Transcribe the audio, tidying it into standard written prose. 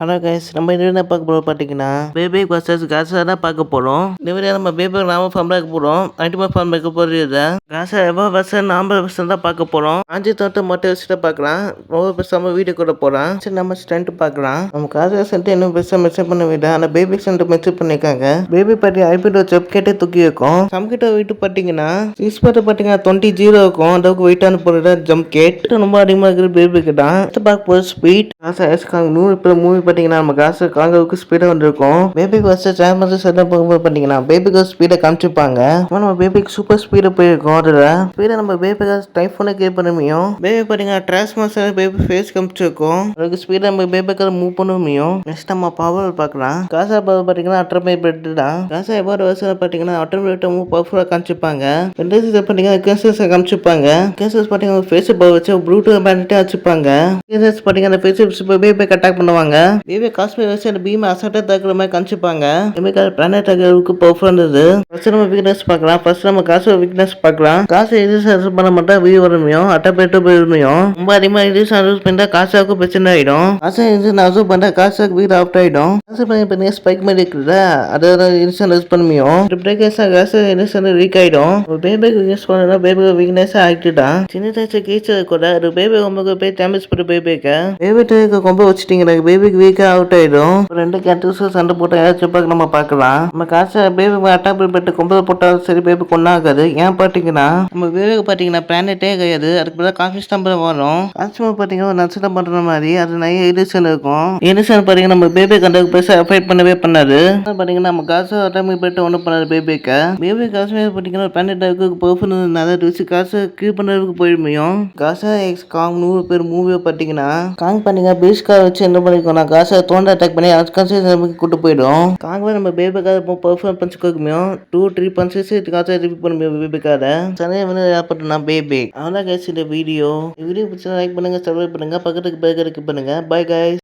Hello guys, நம்ம இது என்ன பார்க்க போறோம் பார்த்தீங்கன்னா, பேபி வர்சஸ் காசா தான் பார்க்க போறோம். இந்த வீடியோ நம்ம பேபி நாம ஃபார்ம் பார்க்க போறோம். அல்டிமா ஃபார்ம் பார்க்க போறது காசா எவ்வளோ வருஷம் நாம வருஷம் தான் பார்க்க போறோம். 5 மொட்டை வச்சுட்டு பார்க்கலாம். ரொம்ப பேசாம வீடியோ கூட போறோம். சரி, நம்ம ஸ்டண்ட் பார்க்கலாம். நம்ம காசா சென்ட் இன்னும் பெருசாக மெச்சப் பண்ண விட ஆனால் பேபி சென்ட் மெச்சப் பண்ணிருக்காங்க. பேபி பார்ட்டி ஐபிடோ செப் கேட்டே தூக்கி இருக்கும். சம்கிட்ட வெயிட் பார்த்தீங்கன்னா 6 பார்த்து பார்த்தீங்கன்னா 20 இருக்கும். அதுக்கு வெயிட்டான பொருள் ஜம்ப் கேட் ரொம்ப அதிகமாக இருக்கிற பேபி கிட்ட பார்க்க போகிற ஸ்பீட் காசா எஸ்காங்க 100 மூவி பார்த்தீங்கன்னா நம்ம காசு காங்கவுக்கு ஸ்பீடாக வந்திருக்கும். பேபிக்கு வச்சு சேமஸ் செட்டப் போகும்போது பார்த்தீங்கன்னா பேபிக்கு ஸ்பீடை காமிச்சிருப்பாங்க. நம்ம பேபிக்கு சூப்பர் ஸ்பீடை போயிருக்கோம். அதில் ஸ்பீடை நம்ம பேபிக்கு டைஃபோனை கேட் பண்ண முடியும். பேபி பார்த்தீங்கன்னா டிரான்ஸ்மோஷன் பேபி ஃபேஸ் காமிச்சிருக்கோம். அதுக்கு ஸ்பீடை நம்ம பேபிக்கு மூவ் பண்ண முடியும். நெக்ஸ்ட் நம்ம பவர் பார்க்கலாம். காசா பவர் பார்த்தீங்கன்னா ஆட்டோமேட் தான். காசா எவ்வளோ வருஷம் பார்த்தீங்கன்னா ஆட்டோமேட் மூவ் பவர்ஃபுல்லாக காமிச்சிருப்பாங்க. ரெண்டாவது பார்த்தீங்கன்னா கேசஸ் காமிச்சிருப்பாங்க. கேசஸ் பார்த்தீங்கன்னா ஃபேஸ் பவர் வச்சு ப்ளூடூத் பேண்டிட்டே வச்சுப்பாங்க. கேசஸ் பார்த்தீங்கன்னா ஃபேஸ் பேபி அட்டாக் பண்ணுவாங்க. பேபி காஸ்மிக் வச்சு அந்த பீம் அசால்ட்டா தாக்குற மாதிரி காமிச்சிருப்பாங்க. பிளானட் அகருக்கு பவர்ஃபுல் இருந்தது. ஃபர்ஸ்ட் நம்ம வீக்னஸ் பார்க்கலாம். ஃபர்ஸ்ட் நம்ம காசு வீக்னஸ் பார்க்கலாம். காசு ரிலீஸ் பண்ண மட்டும் வீடு வர முடியும். அட்டப்பேட்டு போயிட முடியும். ரொம்ப அதிகமாக ரிலீஸ் பண்ணா காசாவுக்கு பிரச்சனை ஆயிடும். காசு அசூப் பண்ணா காசுக்கு வீடு ஆஃப்ட் ஆயிடும். காசு பண்ணி ஸ்பைக் மாதிரி இருக்குல்ல, அதோட இன்சன் யூஸ் பண்ண முடியும். காசு இன்சன் வீக் ஆயிடும். பேபிக்கு யூஸ் பண்ணா பேபிக்கு வீக்னஸ் ஆகிட்டுதான். சின்ன சைஸ் கீச்சு கூட ஒரு பேபி ரொம்ப போய் டேமேஜ் பண்ண பேபிக்கு கொம்ப வச்சுட்டீங்க. பேபிக்கு வீக்கா அவுட் ஆயிடும். ரெண்டு கேரக்டர்ஸ் சண்டை போட்டு ஏதாச்சும் நம்ம பார்க்கலாம். நம்ம காசை பேபி அட்டாக் பெட்டு கொம்பை போட்டாலும் சரி பேபி கொண்டாகாது. ஏன் பார்த்தீங்கன்னா நம்ம பேபிக்கு பார்த்தீங்கன்னா பிளானட்டே கிடையாது. அதுக்கு பதிலாக காஃபி ஸ்டம்பர் வரும். காஸ்டியூம் பார்த்தீங்கன்னா ஒரு நட்சத்திரம் பண்ற மாதிரி அது நிறைய எடிஷன் இருக்கும். எடிஷன் பார்த்தீங்கன்னா நம்ம பேபி கண்டக்கு பேச அஃபைட் பண்ணவே பண்ணாது. பார்த்தீங்கன்னா நம்ம காசு அட்டாக் பெட்டு ஒன்றும் பண்ணாது பேபிக்கு. பேபி காசுமே பார்த்தீங்கன்னா பிளானட் பர்ஃபுல் நிறைய ருசி காசு கியூ பண்ணுறதுக்கு போயிடுமையும். காசா எக்ஸ் காங் 100 பேர் மூவியை பார்த்தீங்கன்னா காங் பண்ணீங்க பீஸ்கா வச்சு என்ன பண்ணிருக்கோம் காசை தோண்ட அட்டாக் பண்ணி கூட்டு போயிடும். காங்கவே நம்ம பேபிக்காக பர்ஃபார்ம் பஞ்ச் கொடுக்க 2-3 பஞ்சஸ் காசை ரிப்பீட் பண்ண முடியும் பேபிக்காக. சனே வந்து ஏற்பட்டு நான் பேபி அவ்வளோ கைஸ் இந்த வீடியோ பிடிச்சா லைக் பண்ணுங்க, சப்ஸ்கிரைப் பண்ணுங்க, பக்கத்துக்கு பேக்கருக்கு பண்ணுங்க. Bye guys.